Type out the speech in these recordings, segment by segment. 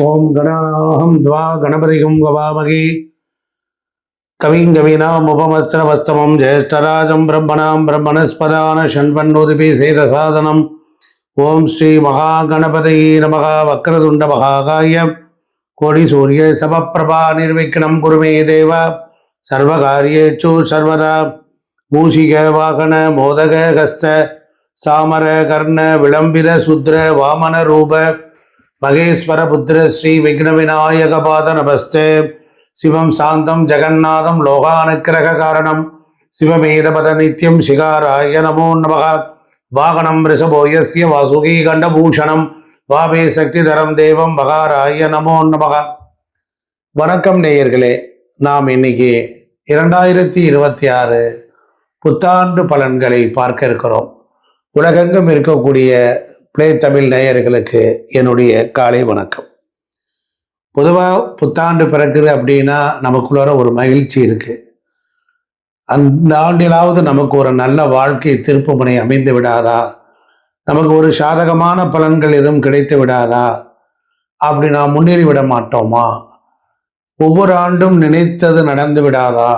ஓம் கணாஹம் துவா கணபதிகும் கவாமகி கவிங் கவினாமுபமஸ்திரவஸ்தமம் ஜேஷ்டராஜம் பிரம்மணாம் பிரம்மணஸ்பதான ஷண்பன்னோதிபி சேதசாதனம். ஓம் ஸ்ரீ மகாகணபதியே நமக. வக்ரதுண்ட மகாகாய கோடி சூரிய சமப்பிரபா நிர்விக்னம் குருமே தேவ சர்வகாரியேச்சு சர்வதா. மூஷிக வாகன மோதக ஹஸ்த சாமர கர்ண விளம்பித சுத்ர வாமன ரூப மகேஸ்வர புத்திர ஸ்ரீ விக்ன விநாயக பாத நமஸ்தே. சிவம் சாந்தம் ஜெகநாதம் லோகானுக்கிரக காரணம் சிவமேதபத நித்யம் சிகாராய நமோ நமக. வாகனம் ரிஷபோயஸ்ய வாசுகி கண்டபூஷணம் வாமே சக்திதரம் தேவம் பகாராய நமோ நமக. வணக்கம் நேயர்களே, நாம் இன்னைக்கு 2026 புத்தாண்டு பலன்களை பார்க்க இருக்கிறோம். உலகெங்கும் இருக்கக்கூடிய பிளே தமிழ் நேயர்களுக்கு என்னுடைய காலை வணக்கம். பொதுவாக புத்தாண்டு பிறக்குது அப்படின்னா நமக்குள்ளார ஒரு மகிழ்ச்சி இருக்கு. அந்த ஆண்டிலாவது நமக்கு ஒரு நல்ல வாழ்க்கை திருப்புமுனை அமைந்து விடாதா, நமக்கு ஒரு சாதகமான பலன்கள் எதுவும் கிடைத்து விடாதா, அப்படி நாம் முன்னேறி விட மாட்டோமா, ஒவ்வொரு ஆண்டும் நினைத்தது நடந்து விடாதா,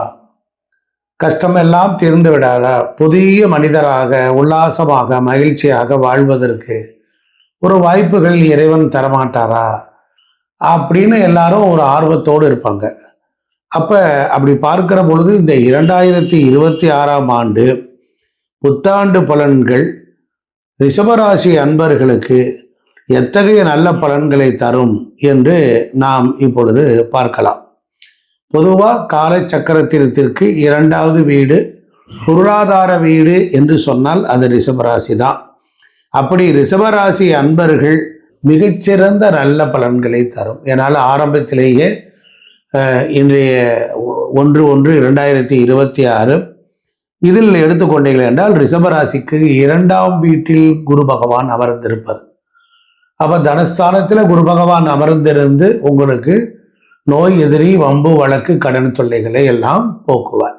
கஷ்டமெல்லாம் தீர்ந்து விடாதா, புதிய மனிதராக உல்லாசமாக மகிழ்ச்சியாக வாழ்வதற்கு ஒரு வாய்ப்புகள் இறைவன் தரமாட்டாரா அப்படின்னு எல்லாரும் ஒரு ஆர்வத்தோடு இருப்பாங்க. அப்படி பார்க்கிற பொழுது இந்த 2026ஆம் ஆண்டு புத்தாண்டு பலன்கள் ரிஷபராசி அன்பர்களுக்கு எத்தகைய நல்ல பலன்களை தரும் என்று நாம் இப்பொழுது பார்க்கலாம். பொதுவாக கால சக்கரத்திற்கு 2வது வீடு பொருளாதார வீடு என்று சொன்னால் அது ரிஷபராசி தான். அப்படி ரிஷபராசி அன்பர்கள் மிகச்சிறந்த நல்ல பலன்களை தரும். என்னால் ஆரம்பத்திலேயே இன்றைய 1/1/2026 இதில் எடுத்துக்கொண்டீர்கள் என்றால் ரிஷபராசிக்கு 2ஆம் வீட்டில் குரு பகவான் அமர்ந்திருப்பது. அப்போ தனஸ்தானத்தில் குரு பகவான் அமர்ந்திருந்து உங்களுக்கு நோய் எதிரி வம்பு வழக்கு கடன் தொல்லைகளை எல்லாம் போக்குவார்.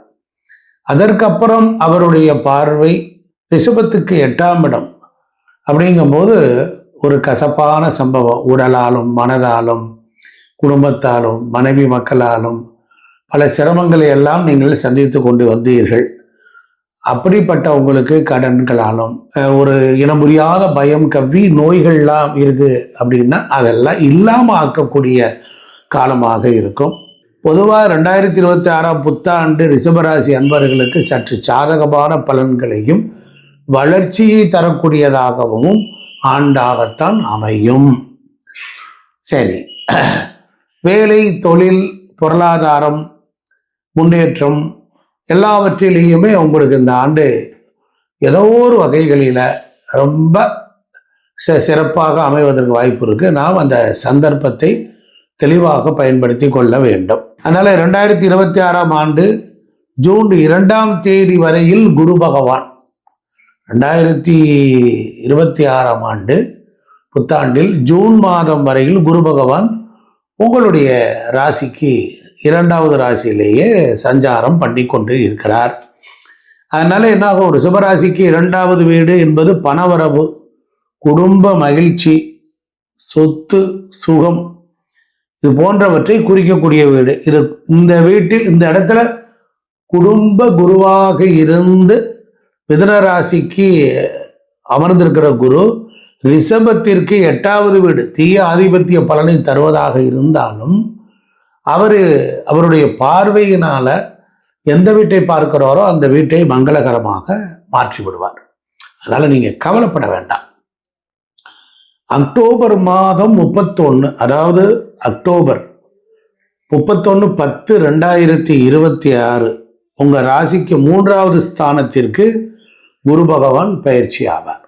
அதற்கப்புறம் அவருடைய பார்வை ரிஷபத்துக்கு 8ஆம் இடம். அப்படிங்கும்போது ஒரு கசப்பான சம்பவம், உடலாலும் மனதாலும் குடும்பத்தாலும் மனைவி மக்களாலும் பல சிரமங்களை எல்லாம் நீங்கள் சந்தித்து கொண்டு வந்தீர்கள். அப்படிப்பட்ட உங்களுக்கு கடன்களாலும் ஒரு இனம் புரியாத பயம் கவ்வி நோய்கள்லாம் இருக்கு அப்படின்னா அதெல்லாம் இல்லாமல் ஆக்கக்கூடிய காலமாக இருக்கும். பொதுவாக 2026ஆம் புத்தாண்டு ரிஷபராசி அன்பர்களுக்கு சற்று சாதகமான பலன்களையும் வளர்ச்சியை தரக்கூடியதாகவும் ஆண்டாகத்தான் அமையும். சரி, வேலை, தொழில், பொருளாதாரம், முன்னேற்றம் எல்லாவற்றிலேயுமே உங்களுக்கு இந்த ஆண்டு ஏதோ ஒரு வகைகளில் ரொம்ப சிறப்பாக அமைவதற்கு வாய்ப்பு இருக்கு. நாம் அந்த சந்தர்ப்பத்தை தெளிவாக பயன்படுத்தி கொள்ள வேண்டும். அதனால 2026ஆம் ஆண்டு ஜூன் 2ஆம் தேதி வரையில் குரு பகவான் 2026ஆம் ஆண்டு புத்தாண்டில் ஜூன் மாதம் வரையில் குரு பகவான் உங்களுடைய ராசிக்கு 2வது ராசியிலேயே சஞ்சாரம் பண்ணி கொண்டு இருக்கிறார். அதனால என்னாகும், ரிஷபராசிக்கு 2வது வீடு என்பது பணவரவு, குடும்ப மகிழ்ச்சி, சொத்து, சுகம் இது போன்றவற்றை குறிக்கக்கூடிய வீடு. இந்த வீட்டில் இந்த இடத்துல குடும்ப குருவாக இருந்து மிதுன ராசிக்கு அமர்ந்திருக்கிற குரு ரிஷபத்திற்கு 8வது வீடு தீய ஆதிபத்திய பலனை தருவதாக இருந்தாலும் அவருடைய பார்வையினால எந்த வீட்டை பார்க்கிறாரோ அந்த வீட்டை மங்களகரமாக மாற்றி விடுவார். அதனால நீங்க கவலைப்பட வேண்டாம். அக்டோபர் மாதம் 31, அதாவது அக்டோபர் 31/10/2026 உங்க ராசிக்கு 3வது ஸ்தானத்திற்கு குரு பகவான் பயிற்சி ஆவார்.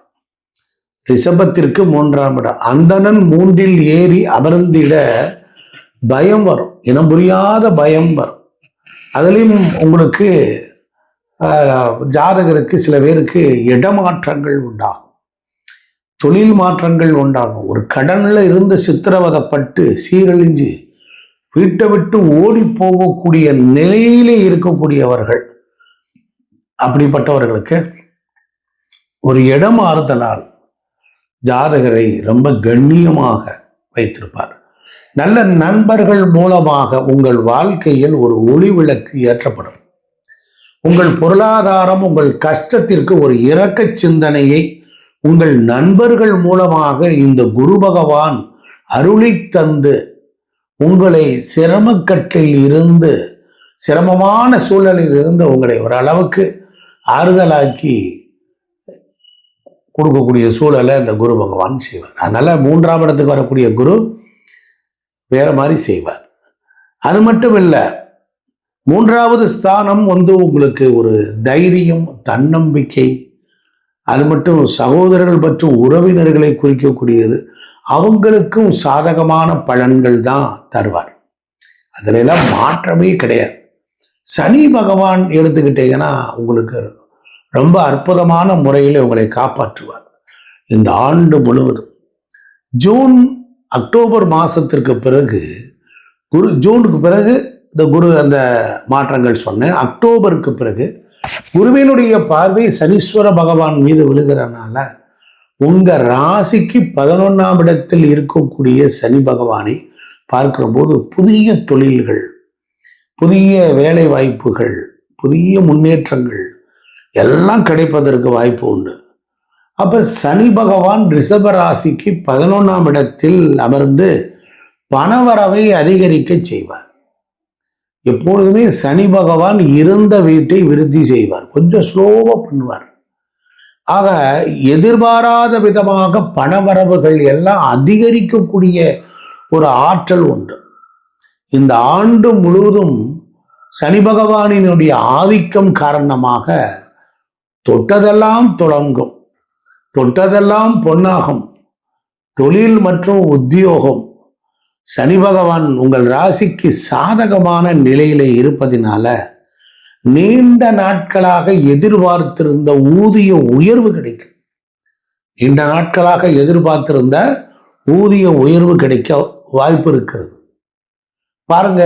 ரிஷபத்திற்கு 3ஆம் இடம். அந்தணன் 3இல் ஏறி அமர்ந்திட பயம் வரும், இனம் புரியாத பயம் வரும். அதுலேயும் உங்களுக்கு ஜாதகருக்கு சில பேருக்கு இடமாற்றங்கள் உண்டாகும், தொழில் மாற்றங்கள் உண்டாகும். ஒரு கடனில் இருந்து சித்திரவதைப்பட்டு சீரழிஞ்சு வீட்டை விட்டு ஓடி போகக்கூடிய நிலையிலே இருக்கக்கூடியவர்கள், அப்படிப்பட்டவர்களுக்கு ஒரு இடம் மாறுதலால் ஜாதகரை ரொம்ப கண்ணியமாக வைத்திருப்பார். நல்ல நண்பர்கள் மூலமாக உங்கள் வாழ்க்கையில் ஒரு ஒளி விளக்கு ஏற்றப்படும். உங்கள் பொருளாதாரம், உங்கள் கஷ்டத்திற்கு ஒரு இரக்க சிந்தனையை உங்கள் நண்பர்கள் மூலமாக இந்த குரு பகவான் அருளி தந்து உங்களை சிரமக்கட்டில் இருந்து, சிரமமான சூழலில் இருந்து உங்களை ஓரளவுக்கு ஆறுதலாக்கி கொடுக்கக்கூடிய சூழலை இந்த குரு பகவான் செய்வார். அதனால 3ஆம் இடத்துக்கு வரக்கூடிய குரு வேற மாதிரி செய்வார். அது மட்டும் இல்லை, 3வது ஸ்தானம் உங்களுக்கு ஒரு தைரியம், தன்னம்பிக்கை, அது மட்டும் சகோதரர்கள் மற்றும் உறவினர்களை குறிக்கக்கூடியது. அவங்களுக்கும் சாதகமான பலன்கள் தான் தருவார். அதுல எல்லாம் மாற்றமே கிடையாது. சனி பகவான் எடுத்துக்கிட்டீங்கன்னா உங்களுக்கு ரொம்ப அற்புதமான முறையில் உங்களை காப்பாற்றுவார் இந்த ஆண்டு முழுவதும். ஜூன் அக்டோபர் மாதத்திற்கு பிறகு ஜூனுக்கு பிறகு இந்த குரு அந்த மாற்றங்கள் சொன்னேன். அக்டோபருக்கு பிறகு குருவினுடைய பார்வை சனீஸ்வர பகவான் மீது விழுகிறனால உங்க ராசிக்கு 11ஆம் இடத்தில் இருக்கக்கூடிய சனி பகவானை பார்க்கிற போது புதிய தொழில்கள், புதிய வேலை வாய்ப்புகள், புதிய முன்னேற்றங்கள் எல்லாம் கிடைப்பதற்கு வாய்ப்பு உண்டு. அப்ப சனி பகவான் ரிஷப ராசிக்கு 11ஆம் இடத்தில் அமர்ந்து பணவரவை அதிகரிக்க செய்வார். எப்பொழுதுமே சனி பகவான் இருந்த வீட்டை விருத்தி செய்வார், கொஞ்சம் ஸ்லோவா பண்ணுவார். ஆக எதிர்பாராத விதமாக பணவரவுகள் எல்லாம் அதிகரிக்கக்கூடிய ஒரு ஆற்றல் உண்டு. இந்த ஆண்டு முழுவதும் சனி பகவானினுடைய ஆதிக்கம் காரணமாக தொட்டதெல்லாம் தொடங்கும், தொட்டதெல்லாம் பொன்னாகும். தொழில் மற்றும் உத்தியோகம் சனி பகவான் உங்கள் ராசிக்கு சாதகமான நிலையில இருப்பதினால நீண்ட நாட்களாக எதிர்பார்த்திருந்த ஊதிய உயர்வு கிடைக்கும். நீண்ட நாட்களாக எதிர்பார்த்திருந்த ஊதிய உயர்வு கிடைக்க வாய்ப்பு இருக்கிறது. பாருங்க,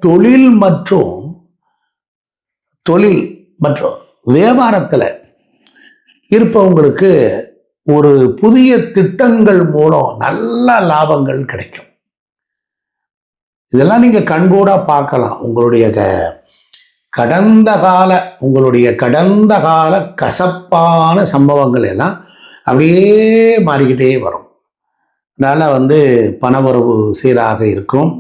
தொழில் மற்றும் வியாபாரத்தில் இருப்பவங்களுக்கு ஒரு புதிய திட்டங்கள் மூலம் நல்ல லாபங்கள் கிடைக்கும். இதெல்லாம் நீங்க கண்கூடா பார்க்கலாம். உங்களுடைய கடந்த கால கசப்பான சம்பவங்கள் எல்லாம் அப்படியே மாறிக்கிட்டே வரும். அதனால பணவரவு சீராக இருக்கும்.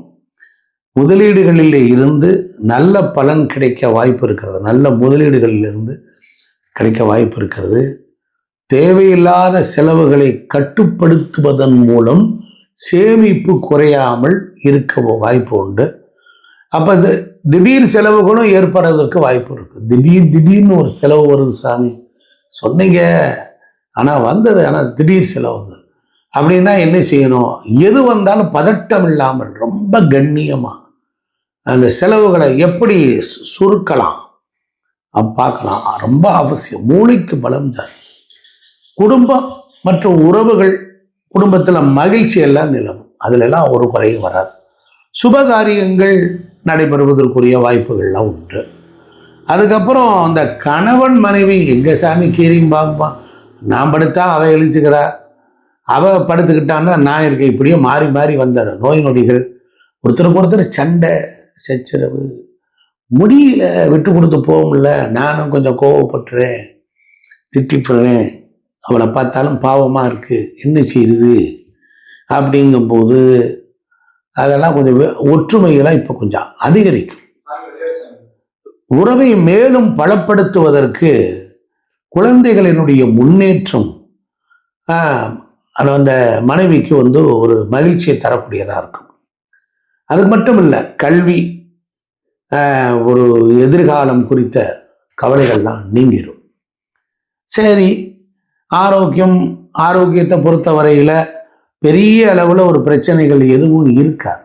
முதலீடுகளில் இருந்து நல்ல பலன் கிடைக்க வாய்ப்பு இருக்கிறது. நல்ல முதலீடுகளில் இருந்து கிடைக்க வாய்ப்பு இருக்கிறது. தேவையில்லாத செலவுகளை கட்டுப்படுத்துவதன் மூலம் சேமிப்பு குறையாமல் இருக்க வாய்ப்பு உண்டு. அப்போ திடீர் செலவுகளும் ஏற்படுறதுக்கு வாய்ப்பு இருக்கு. திடீர்னு ஒரு செலவு வருது, சாமி சொன்னீங்க ஆனால் வந்தது, ஆனால் திடீர் செலவு அப்படின்னா என்ன செய்யணும்? எது வந்தாலும் பதட்டம் இல்லாமல் ரொம்ப கண்ணியமாக அந்த செலவுகளை எப்படி சுருக்கலாம் பார்க்கலாம். ரொம்ப அவசியம். மூளைக்கு பலம் ஜாஸ்தி. குடும்பம் மற்றும் உறவுகள், குடும்பத்தில் மகிழ்ச்சி எல்லாம் நிலவும். அதுல எல்லாம் ஒரு குறையும் வராது. சுபகாரியங்கள் நடைபெறுவதற்குரிய வாய்ப்புகள்லாம் உண்டு. அதுக்கப்புறம் அந்த கணவன் மனைவி எங்க சாமி கீரியும் பார்ப்பான், நான் படுத்தா அவ எழுச்சிக்கிறா, அவ படுத்துக்கிட்டான்னா நான் இருக்கேன், இப்படியே மாறி மாறி வந்தார். நோய் நொடிகள், ஒருத்தருக்கு ஒருத்தர் சண்டை சச்சரவு, முடியல, விட்டு கொடுத்து போக முடியல. நானும் கொஞ்சம் கோவப்பட்டுறேன், திட்டிப்புறேன், அவளை பார்த்தாலும் பாவமாக இருக்கு, என்ன செய்யுது அப்படிங்கும்போது அதெல்லாம் கொஞ்சம் ஒற்றுமைகளாக இப்போ கொஞ்சம் அதிகரிக்கும். உறவை மேலும் பலப்படுத்துவதற்கு குழந்தைகளினுடைய முன்னேற்றம் அந்த மனைவிக்கு ஒரு மகிழ்ச்சியை தரக்கூடியதாக இருக்கும். அது மட்டும் இல்லை, கல்வி, ஒரு எதிர்காலம் குறித்த கவலைகள்லாம் நீங்கிடும். சரி, ஆரோக்கியத்தை பொறுத்த வரையில் பெரிய அளவில் ஒரு பிரச்சனைகள் எதுவும் இருக்காது.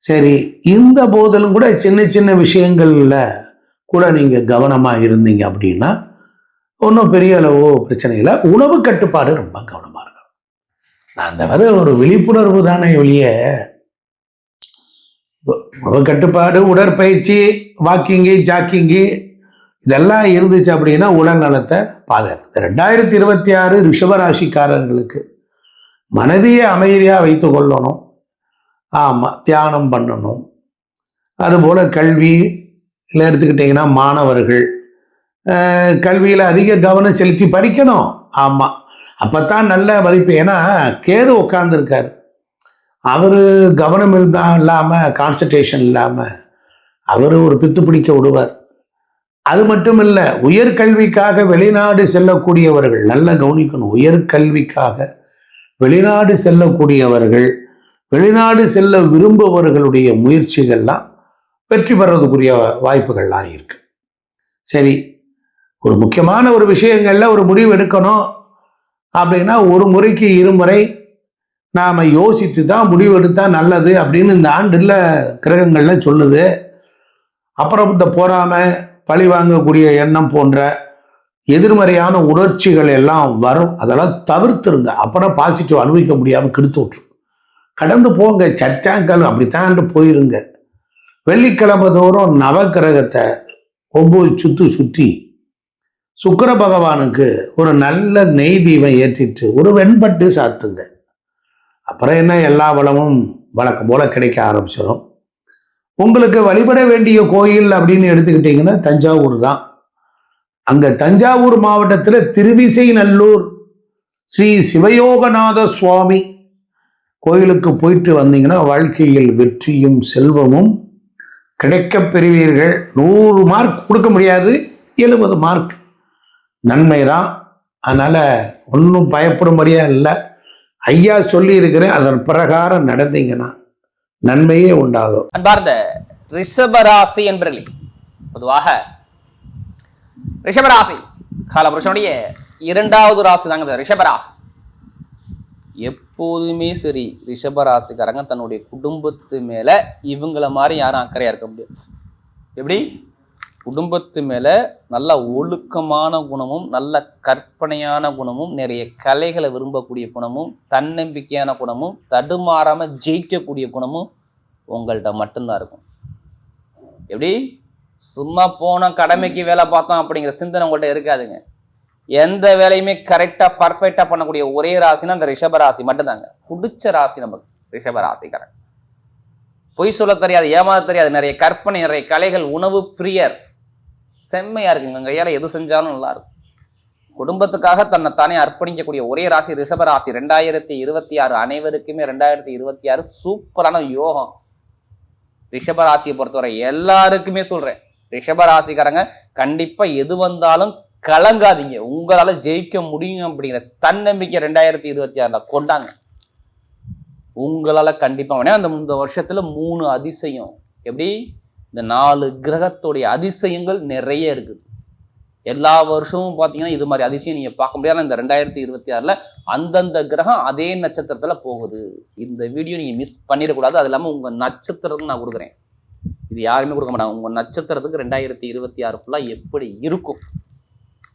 சரி, இந்த போதிலும் கூட சின்ன சின்ன விஷயங்கள்ல கூட நீங்கள் கவனமாக இருந்தீங்க அப்படின்னா ஒன்றும் பெரிய அளவோ பிரச்சனை இல்லை. உணவு கட்டுப்பாடு ரொம்ப கவனமாக இருக்கும். நான் அந்த ஒரு விழிப்புணர்வு தானே ஒழிய, உணவு கட்டுப்பாடு, உடற்பயிற்சி, வாக்கிங்கு, ஜாக்கிங்கு இதெல்லாம் இருந்துச்சு அப்படின்னா உடல் நலத்தை பாதுகாக்குது. 2026 ரிஷபராசிக்காரர்களுக்கு மனதையே அமைதியாக வைத்து கொள்ளணும். ஆமாம், தியானம் பண்ணணும். அதுபோல் கல்வியில் எடுத்துக்கிட்டிங்கன்னா மாணவர்கள் கல்வியில் அதிக கவனம் செலுத்தி படிக்கணும். ஆமாம், அப்போ தான் நல்ல மதிப்பு. ஏன்னா கேது உட்காந்துருக்கார், அவர் கவனம் இல்லாமல் கான்சன்ட்ரேஷன் இல்லாமல் அவர் ஒரு பித்து பிடிக்க விடுவார். அது மட்டும் இல்லை, உயர்கல்விக்காக வெளிநாடு செல்லக்கூடியவர்கள் நல்லா கவனிக்கணும். உயர்கல்விக்காக வெளிநாடு செல்லக்கூடியவர்கள், வெளிநாடு செல்ல விரும்புபவர்களுடைய முயற்சிகள்லாம் வெற்றி பெறதுக்குரிய வாய்ப்புகள்லாம் இருக்கு. சரி, ஒரு முக்கியமான ஒரு விஷயங்கள்ல ஒரு முடிவு எடுக்கணும் அப்படின்னா ஒரு முறைக்கு இருமுறை நாம் யோசித்து தான் முடிவு எடுத்தால் நல்லது அப்படின்னு இந்த ஆண்டில் கிரகங்கள்ல சொல்லுது. அப்புறம் இந்த பொறாமை, பழி வாங்கக்கூடிய எண்ணம் போன்ற எதிர்மறையான உணர்ச்சிகள் எல்லாம் வரும். அதெல்லாம் தவிர்த்துருங்க. அப்புறம் பாசிட்டிவ் அனுபவிக்க முடியாமல் கெடுத்து விட்டுரும். கடந்து போங்க, சர்ச்சாங்கல் அப்படித்தான் போயிருங்க. வெள்ளிக்கிழமை தோறும் நவக்கிரகத்தை 9 சுற்றி சுக்கிர பகவானுக்கு ஒரு நல்ல நெய் தீபம் ஏற்றிட்டு ஒரு வெண்பட்டு சாத்துங்க. அப்புறம் என்ன, எல்லா வளமும் வழக்கம் போல கிடைக்க ஆரம்பிச்சிடும். உங்களுக்கு வழிபட வேண்டிய கோயில் அப்படின்னு எடுத்துக்கிட்டிங்கன்னா தஞ்சாவூர் தான். அங்கே தஞ்சாவூர் மாவட்டத்தில் திருவிசைநல்லூர் ஸ்ரீ சிவயோகநாத சுவாமி கோயிலுக்கு போயிட்டு வந்தீங்கன்னா வாழ்க்கையில் வெற்றியும் செல்வமும் கிடைக்க பெறுவீர்கள். 100 மார்க் கொடுக்க முடியாது, 70 மார்க் நன்மை தான். அதனால் ஒன்றும் பயப்படும்படியா இல்லை. ஐயா சொல்லி இருக்கிறேன், அதன் பிரகாரம் நடந்தீங்கன்னா நன்மையே உண்டாகும். அன்பார்ந்த ரிஷபராசி என்பர்களே, பொதுவாக ரிஷபராசி காலபுருஷனுடைய 2வது ராசி தாங்க ரிஷபராசி. எப்போதுமே சரி, ரிஷபராசிக்காரங்க தன்னுடைய குடும்பத்து மேல இவங்கள மாதிரி யாரும் அக்கறையா இருக்க முடியாது. எப்படி? குடும்பத்து மேல நல்ல ஒழுக்கமான குணமும், நல்ல கற்பனையான குணமும், நிறைய கலைகளை விரும்பக்கூடிய குணமும், தன்னம்பிக்கையான குணமும், தடுமாறாம ஜெயிக்கக்கூடிய குணமும் உங்கள்கிட்ட மட்டும்தான் இருக்கும். எப்படி? சும்மா போன கடமைக்கு வேலை பார்த்தோம் அப்படிங்கிற சிந்தனை உங்கள்கிட்ட இருக்காதுங்க. எந்த வேலையுமே கரெக்டா பர்ஃபெக்டா பண்ணக்கூடிய ஒரே ராசினா அந்த ரிஷபராசி மட்டும்தாங்க. பிடிச்ச ராசி நமக்கு ரிஷபராசிக்காரன். பொய் சொல்ல தெரியாது, ஏமாத தெரியாது, நிறைய கற்பனை, நிறைய கலைகள், உணவு பிரியர், செம்மையா இருக்குங்க. கையால எது செஞ்சாலும் நல்லா இருக்கும். குடும்பத்துக்காக தன்னை தானே அர்ப்பணிக்கக்கூடிய ஒரே ராசி ரிஷபராசி. 2026 அனைவருக்குமே 2026 சூப்பரான யோகம். ரிஷபராசியை பொறுத்தவரை எல்லாருக்குமே சொல்றேன், ரிஷபராசிக்காரங்க கண்டிப்பா எது வந்தாலும் கலங்காதீங்க. உங்களால ஜெயிக்க முடியும் அப்படிங்கிற தன்னம்பிக்கை 2026 கொண்டாங்க. உங்களால கண்டிப்பா அந்த வருஷத்துல 3 அதிசயம். எப்படி? இந்த 4 கிரகத்துடைய அதிசயங்கள் நிறைய இருக்குது. எல்லா வருஷமும் பார்த்தீங்கன்னா இது மாதிரி அதிசயம் நீங்க பார்க்க முடியாது. இந்த 2026 அந்தந்த கிரகம் அதே நட்சத்திரத்துல போகுது. இந்த வீடியோ நீங்க மிஸ் பண்ணிடக்கூடாது. அது இல்லாமல் உங்க நட்சத்திரத்துக்கு நான் கொடுக்குறேன். இது யாருமே கொடுக்க மாட்டாங்க. உங்க நட்சத்திரத்துக்கு 2026 ஃபுல்லா எப்படி இருக்கும்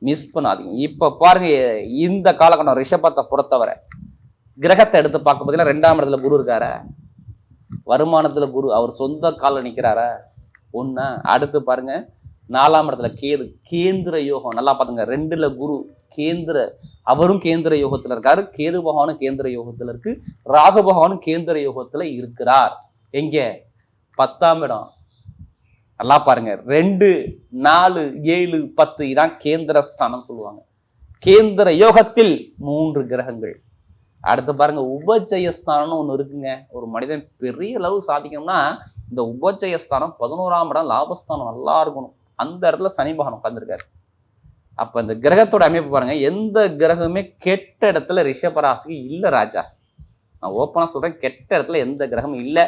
மிஸ் பண்ணாதீங்க. இப்ப பாருங்க, இந்த காலகட்டம் ரிஷபத்தை பொறுத்தவரை கிரகத்தை எடுத்து பார்க்க பார்த்தீங்கன்னா 2ஆம் இடத்துல குரு இருக்காரு, வருமானத்துல குரு, அவர் சொந்த காலில் நிற்கிறாரா ஒண்ணு. அடுத்து பாருங்க 4ஆம் இடத்துல கேது, கேந்திர யோகம். நல்லா பாத்துங்க, 2ல குரு கேந்திர, அவரும் கேந்திர யோகத்துல இருக்காரு. கேது பகவானும் கேந்திர யோகத்துல இருக்கு. ராகு பகவானும் கேந்திர யோகத்துல இருக்கிறார். எங்க? 10ஆம் இடம். நல்லா பாருங்க, 2, 4, 7, 10 இதான் கேந்திர ஸ்தானம் சொல்லுவாங்க. கேந்திர யோகத்தில் 3 கிரகங்கள். அடுத்து பாருங்க, உபஜயஸ்தானம்னு ஒண்ணு இருக்குங்க. ஒரு மனிதன் பெரிய அளவு சாதிக்கணும்னா இந்த உபஜயஸ்தானம் 11ஆம் இடம் லாபஸ்தானம் நல்லா இருக்கணும். அந்த இடத்துல சனி பகவான் உட்கார்ந்துருக்காரு. அப்ப இந்த கிரகத்தோட அமைப்பு பாருங்க, எந்த கிரகமே கெட்ட இடத்துல ரிஷபராசிக்கு இல்ல ராஜா. நான் ஓப்பனா சொல்றேன், கெட்ட இடத்துல எந்த கிரகமும் இல்லை.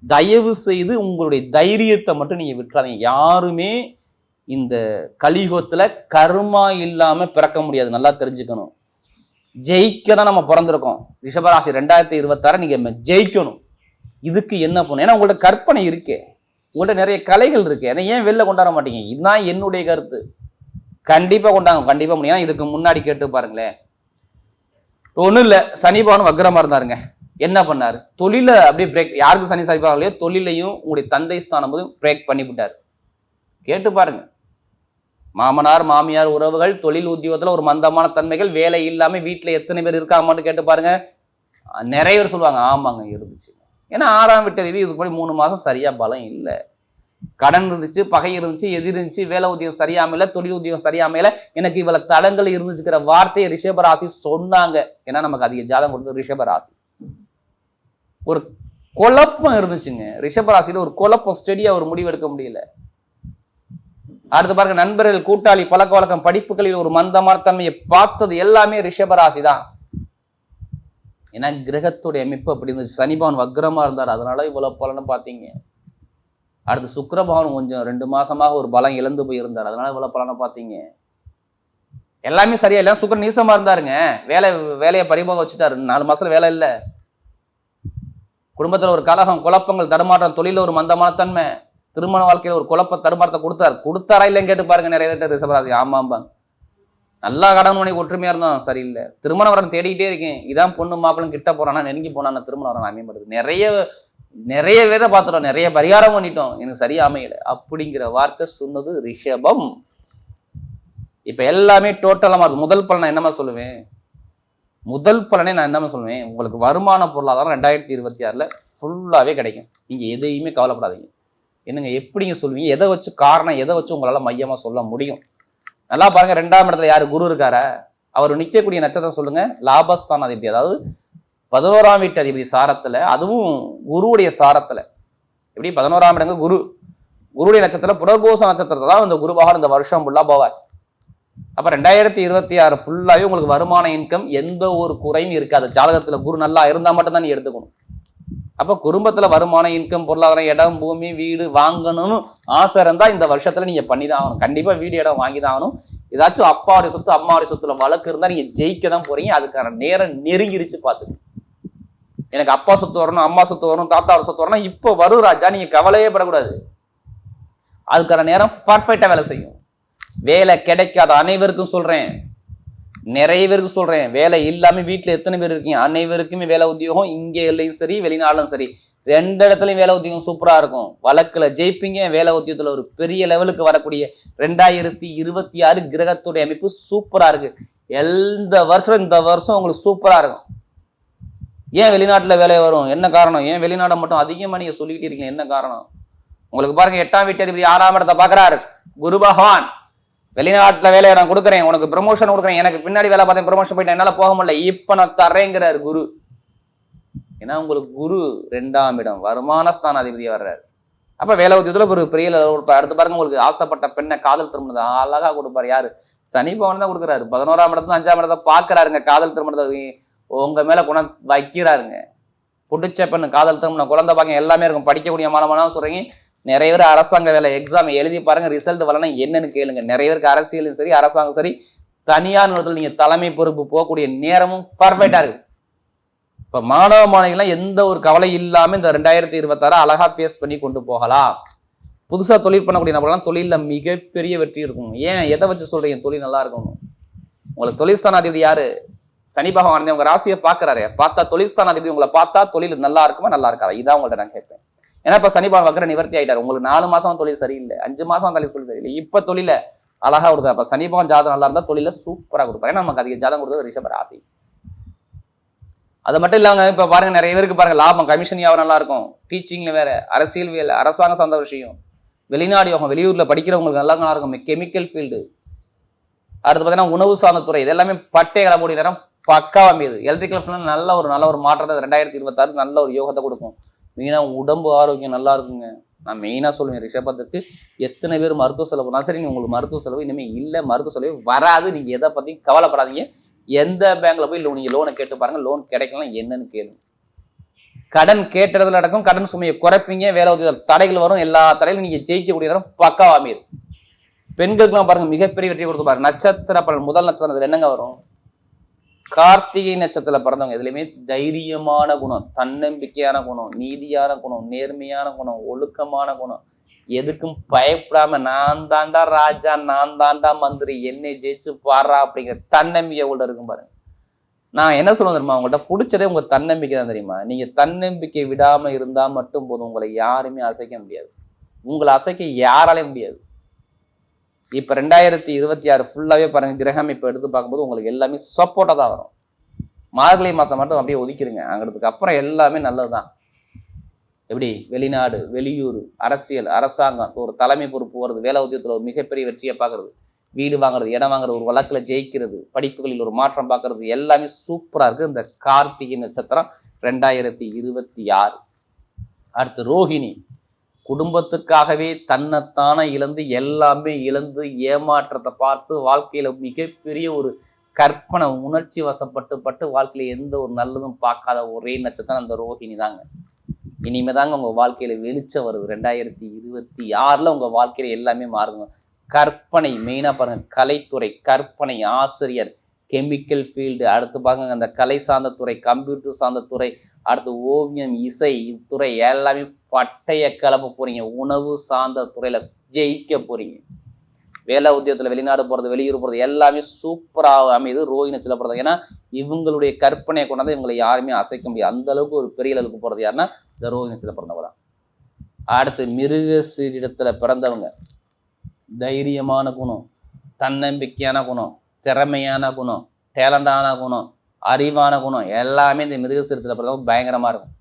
தயவு செய்து உங்களுடைய தைரியத்தை மட்டும் நீங்க விட்டுறாதீங்க. யாருமே இந்த கலியுகத்துல கர்மா இல்லாம பிறக்க முடியாது. நல்லா தெரிஞ்சுக்கணும். ஜெயிக்க தான் நம்ம பிறந்திருக்கோம். ரிஷபராசி 2026 நீங்க ஜெயிக்கணும். இதுக்கு என்ன பண்ணணும்? ஏன்னா உங்கள்ட்ட கற்பனை இருக்கு, உங்கள்ட்ட நிறைய கலைகள் இருக்கு. ஏன்னா ஏன் வெளில கொண்டாட மாட்டீங்க? இதுதான் என்னுடைய கருத்து. கண்டிப்பா கொண்டாங்க, கண்டிப்பா முடியும். இதுக்கு முன்னாடி கேட்டு பாருங்களேன். ஒண்ணும் இல்ல, சனி பகவான் வக்ரமா இருந்தாருங்க. என்ன பண்ணாரு? தொழில அப்படியே பிரேக். யாருக்கு சனி சனி இல்லையோ தொழிலையும் உங்களுடைய தந்தை ஸ்தானம் போது பிரேக் பண்ணி விட்டாரு. கேட்டு பாருங்க. மாமனார் மாமியார் உறவுகள், தொழில் உத்தியோகத்துல ஒரு மந்தமான தன்மைகள், வேலை இல்லாம வீட்டுல எத்தனை பேர் இருக்காங்கன்னு கேட்டு பாருங்க. நிறைய பேர் சொல்லுவாங்க ஆமாங்க இருந்துச்சு. ஏன்னா 6ஆம் வீட்டதிபதி இதுக்கு முன்னாடி 3 மாசம் சரியா பலம் இல்லை. கடன் இருந்துச்சு, பகை இருந்துச்சு, எதிர் இருந்துச்சு, வேலை உத்தியோகம் சரியாமையில, தொழில் உத்தியோகம் சரியாமையில, எனக்கு இவ்வளவு தடங்கள் இருந்துச்சுக்கிற வார்த்தையை ரிஷபராசி சொன்னாங்க. ஏன்னா நமக்கு அதிக ஜாதகம் கொடுத்தது ரிஷபராசி. ஒரு குழப்பம் இருந்துச்சுங்க ரிஷபராசியில, ஒரு குழப்பம், ஸ்டெடியா ஒரு முடிவு எடுக்க முடியல. அடுத்து பாருங்க, நண்பர்கள், கூட்டாளி, பழக்க வழக்கம், படிப்புகளில் ஒரு மந்தமான தன்மையை பார்த்தது எல்லாமே ரிஷபராசி தான். ஏன்னா கிரகத்துடைய அமைப்பு அப்படி இருந்துச்சு. சனி பகவான் வக்ரமா இருந்தார், அதனால இவ்வளவு பலன்னு பார்த்தீங்க. அடுத்து சுக்கிர பகவான் கொஞ்சம் 2 மாசமாக ஒரு பலம் இழந்து போயிருந்தார், அதனால இவ்வளவு பலனை பார்த்தீங்க. எல்லாமே சரியா இல்ல. சுக்கிரன் நீசமா இருந்தாருங்க, வேலையை பறிபோக வச்சுட்டாரு. 4 மாசத்துல வேலை இல்லை. குடும்பத்துல ஒரு கலகம், குழப்பங்கள், தடுமாற்றம், தொழில ஒரு மந்தமான தன்மை, திருமண வாழ்க்கையில ஒரு குழப்ப தடுமாற்றத்தை கொடுத்தாரா இல்லைன்னு கேட்டு பாருங்க நிறைய பேர் ரிஷபராசி. ஆமாம்பாங்க. நல்லா கடன் மணி ஒற்றுமையா இருந்தோம், சரியில்லை. திருமண வரன் தேடிக்கிட்டே இருக்கேன், இதான் பொண்ணு மாப்பிள்ளைன்னு கிட்ட போறானா, நெருங்கி போனான்னா திருமண வரன் அமையப்படுது. நிறைய பேரை பார்த்துட்டோம், நிறைய பரிகாரம் பண்ணிட்டோம், எனக்கு சரியா அமையல அப்படிங்கிற வார்த்தை சொன்னது ரிஷபம். இப்ப எல்லாமே டோட்டலா மாறுது. முதல் பலனை என்னமா சொல்லுவேன்? முதல் பலனே நான் என்னமா சொல்லுவேன்? உங்களுக்கு வருமான பொருளாதாரம் 2026ல ஃபுல்லாவே கிடைக்கும். நீங்க எதையுமே கவலைப்படாதீங்க. என்னங்க எப்படிங்க சொல்லுவீங்க? எதை வச்சு காரணம், எதை வச்சு உங்களால மையமா சொல்ல முடியும்? நல்லா பாருங்க, 2ஆம் இடத்துல யாரு? குரு இருக்காரா? அவர் நிற்கக்கூடிய நட்சத்திரம் சொல்லுங்க. லாபஸ்தான அதிபதி, அதாவது 11ஆம் வீட்டு அதிபதி சாரத்துல, அதுவும் குருவுடைய சாரத்துல. எப்படி 11ஆம் இடங்க குருவுடைய நட்சத்திரம், புனர்பூச நட்சத்திரத்தை தான் இந்த குரு பகவான் இந்த வருஷம் ஃபுல்லா போவார். அப்ப 2026 ஃபுல்லாவே உங்களுக்கு வருமான இன்கம் எந்த ஒரு குறையும் இருக்காது. ஜாதகத்துல குரு நல்லா இருந்தா மட்டும் தான் நீ எடுத்துக்கணும். அப்ப குடும்பத்துல வருமான இன்கம், பொருளாதாரம், இடம், பூமி, வீடு வாங்கணும்னு ஆசை இருந்தா இந்த வருஷத்துல நீங்க பண்ணிதான் ஆகணும். கண்டிப்பா வீடு, இடம் வாங்கி தான் ஆகணும். ஏதாச்சும் அப்பாவுடைய சொத்து, அம்மாவுடைய சொத்துல வழக்கு இருந்தா நீங்க ஜெயிக்க தான் போறீங்க. அதுக்கான நேரம் நெருங்கிருச்சு பாத்துங்க. எனக்கு அப்பா சொத்து வரணும், அம்மா சொத்து வரணும், தாத்தாவோட சொத்து வரணும், இப்ப வரும் ராஜா, நீங்க கவலையே படக்கூடாது. அதுக்கான நேரம் பர்ஃபெக்டா வேலை செய்யும். வேலை கிடைக்காத அனைவருக்கும் சொல்றேன், நிறைய பேருக்கு சொல்றேன், வேலை இல்லாம வீட்டுல எத்தனை பேர் இருக்கீங்க? அனைவருக்குமே வேலை உத்தியோகம், இங்கே இல்லையும் சரி, வெளிநாடும் சரி, 2 இடத்துலயும் வேலை உத்தியோகம் சூப்பரா இருக்கும். வழக்குல ஜெயிப்பீங்க. வேலை உத்தியோகத்துல ஒரு பெரிய லெவலுக்கு வரக்கூடிய 2026 கிரகத்துடைய அமைப்பு சூப்பரா இருக்கு. இந்த வருஷம் உங்களுக்கு சூப்பரா இருக்கும். ஏன் வெளிநாட்டுல வேலை வரும்? என்ன காரணம்? ஏன் வெளிநாட்டை மட்டும் அதிகமா நீங்க சொல்லிக்கிட்டு இருக்கீங்க? என்ன காரணம்? உங்களுக்கு பாருங்க, 8ஆம் வீட்டு அதிபதி 6ஆம் இடத்தை பாக்குறாரு குரு பகவான். வெளிநாட்டுல வேலையை நான் கொடுக்குறேன், உனக்கு ப்ரமோஷன் கொடுக்குறேன், எனக்கு பின்னாடி வேலை பார்த்தேன், ப்ரமோஷன் போயிட்டேன், என்னால போக முடியல, இப்ப நான் தர்றேங்கிறாரு குரு. ஏன்னா உங்களுக்கு குரு 2ஆம் இடம் வருமான ஸ்தான அதிபதியா வர்றாரு. அப்ப வேலை உத்தியத்துல ஒரு பெரிய அடுத்து பாருங்க, உங்களுக்கு ஆசைப்பட்ட பெண்ணை காதல் திருமணத்தை அழகா கொடுப்பாரு. யாரு? சனி பகவான் தான் கொடுக்குறாரு. 11ஆம் இடத்துல 5ஆம் இடத்தை பாக்குறாருங்க. காதல் திருமணத்தை உங்க மேல வைக்கிறாருங்க. பிடிச்ச பெண்ணு, காதல் திருமணம், குழந்தை பாக்க எல்லாமே இருக்கும். படிக்கக்கூடிய மாணவனா சொல்றீங்க. நிறைய பேர் அரசாங்க வேலை எக்ஸாம் எழுதி பாருங்க, ரிசல்ட் வரலன்னா என்னன்னு கேளுங்க. நிறைய பேருக்கு அரசியலும் சரி, அரசாங்கம் சரி, தனியார் நிறுவனத்தில் நீங்க தலைமை பொறுப்பு போகக்கூடிய நேரமும் பர்ஃபெக்டா இருக்கு. இப்ப மாணவ மாணவிகள்லாம் எந்த ஒரு கவலை இல்லாம இந்த 2026 அழகா பேஸ் பண்ணி கொண்டு போகலாம். புதுசா தொழில் பண்ணக்கூடிய நபர்கள்லாம் தொழில மிகப்பெரிய வெற்றி இருக்கும். ஏன் எதை வச்சு சொல்றீங்க தொழில் நல்லா இருக்கணும்? உங்களுக்கு தொழில் ஸ்தானாதிபதி யாரு? சனி பகவான் உங்க ராசியை பாக்குறாரு. பார்த்தா தொழில் ஸ்தானாதிபதி உங்களை பார்த்தா தொழில் நல்லா இருக்குமா நல்லா இருக்காதா? இதான் உங்கள்ட்ட நான் கேட்பேன். ஏன்னா இப்ப சனி பகவான் வக்கர நிவர்த்தி ஆயிட்டாரு. உங்களுக்கு 4 மாசம் தொழில் சரியில்லை, 5 மாசம் தொழில் சரியில்லை, இப்ப தொழில அழகா கொடுத்தாரு. அப்ப சனி பகவான் ஜாதகம் நல்லா இருந்தா தொழில சூப்பரா கொடுப்பாரு. ஏன்னா நமக்கு அதிக ஜாதகம் கொடுத்தது ரிஷப ராசி. அது மட்டும் இல்லாம இப்ப பாருங்க, நிறைய பேருக்கு பாருங்க லாபம், கமிஷன் வியாபாரம் நல்லா இருக்கும். டீச்சிங்ல வேற, அரசியல் வேலை, அரசாங்கம் சார்ந்த விஷயம், வெளிநாடு யோகம், வெளியூர்ல படிக்கிறவங்களுக்கு நல்லா இருக்கும். கெமிக்கல் ஃபீல்டு, அடுத்து பார்த்தீங்கன்னா உணவு சார்ந்த துறை, இது எல்லாமே பட்டை கிளம்பக்கூடிய நேரம் பக்காவா அமையுது. எலக்ட்ரிக்கல் நல்ல ஒரு மாற்றத்தை 2026 நல்ல ஒரு யோகத்தை கொடுக்கும். மெயினா உடம்பு ஆரோக்கியம் நல்லா இருக்குங்க. நான் மெயினா சொல்லுவேன், ரிஷபத்துக்கு எத்தனை பேர் மருத்துவ செலவு? நான் சரி, உங்களுக்கு மருத்துவ செலவு இனிமே இல்லை, மருத்துவ செலவு வராது. நீங்க எதை பத்தியும் கவலைப்படாதீங்க. எந்த பேங்க்ல போய் நீங்க லோனை கேட்டு பாருங்க, லோன் கிடைக்கலாம் என்னன்னு கேளுங்க. கடன் கேட்டதுல அடக்கம், கடன் சுமையை குறைப்பீங்க. வேலை உதவி தடைகள் வரும், எல்லா தடையிலும் நீங்க ஜெயிக்கக்கூடிய நேரம் பக்காவா அமையுது. பெண்களுக்குலாம் பாருங்க மிகப்பெரிய வெற்றி கொடுத்து பாருங்க. நட்சத்திர பலன், முதல் நட்சத்திரத்துல என்னங்க வரும்? கார்த்திகை நட்சத்திரத்துல பிறந்தவங்க எதுலையுமே தைரியமான குணம், தன்னம்பிக்கையான குணம், நீதியான குணம், நேர்மையான குணம், ஒழுக்கமான குணம், எதுக்கும் பயப்படாம நான் தாண்டா ராஜா, நான் தாண்டா மந்திரி, என்னை ஜெயிச்சு பாடுறா அப்படிங்கிற தன்னம்பிக்கை உங்கள்ட்ட இருக்கும் பாருங்க. நான் என்ன சொல்லுவேன் தெரியுமா? உங்கள்கிட்ட பிடிச்சதே உங்க தன்னம்பிக்கை தான் தெரியுமா? நீங்க தன்னம்பிக்கை விடாம இருந்தா மட்டும் போதும், உங்களை யாருமே அசைக்க முடியாது. உங்களை அசைக்க யாராலையும் முடியாது. இப்ப 2026 ஃபுல்லாவே பாருங்க, கிரகம் இப்ப எடுத்து பார்க்கும்போது உங்களுக்கு எல்லாமே சப்போர்ட்டா தான் வரும். மார்கழி மாசம் மட்டும் அப்படியே ஒதுக்கிருங்க, அங்கிறதுக்கு அப்புறம் எல்லாமே நல்லதுதான். எப்படி வெளிநாடு, வெளியூர், அரசியல், அரசாங்கம், ஒரு தலைமை பொறுப்பு வருது, வேலை உத்தியோகத்தில் ஒரு மிகப்பெரிய வெற்றியை பார்க்கறது, வீடு வாங்குறது, இடம் வாங்குறது, ஒரு வழக்கில் ஜெயிக்கிறது, படிப்புகளில் ஒரு மாற்றம் பார்க்கறது, எல்லாமே சூப்பராக இருக்குது இந்த கார்த்திகை நட்சத்திரம் 2026. அடுத்து ரோஹிணி, குடும்பத்துக்காகவே தன்னைத்தானே இழந்து எல்லாமே இழந்து ஏமாற்றத்தை பார்த்து வாழ்க்கையில மிகப்பெரிய ஒரு கற்பனை உணர்ச்சி வசப்பட்டு வாழ்க்கையில எந்த ஒரு நல்லதும் பார்க்காத ஒரே நட்சத்திரம் அந்த ரோஹிணி தாங்க. இனிமே தாங்க உங்க வாழ்க்கையில வெளிச்சம் வருது. 2026 உங்க வாழ்க்கையில எல்லாமே மாறுங்க. கற்பனை மெயினா பாருங்க, கலைத்துறை, கற்பனை, ஆசிரியர், கெமிக்கல் ஃபீல்டு, அடுத்து பாருங்க அந்த கலை சார்ந்த துறை, கம்ப்யூட்டர் சார்ந்த துறை, அடுத்து ஓவியம், இசை இத்துறை எல்லாமே பட்டைய கிளப்ப போறீங்க. உணவு சார்ந்த துறையில ஜெயிக்க போறீங்க. வேலை உத்தியோகத்துல வெளிநாடு போறது, வெளியூர் போறது எல்லாமே சூப்பராக அமைது ரோஹிணி நட்சத்திரம் போறது. ஏன்னா இவங்களுடைய கற்பனையை கொண்டாந்து இவங்களை யாருமே அசைக்க முடியாது. அந்த அளவுக்கு ஒரு பெரிய அளவுக்கு போறது யாருன்னா இந்த ரோஹிணி நட்சத்திரம் பிறந்தவங்க தான். அடுத்து மிருகசீரிடத்துல பிறந்தவங்க, தைரியமான குணம், தன்னம்பிக்கையான குணம், திறமையான குணம், டேலண்டான குணம், அறிவான குணம் எல்லாமே இந்த மிருகசீரிடத்துல பிறந்தவங்க பயங்கரமா இருக்கும்.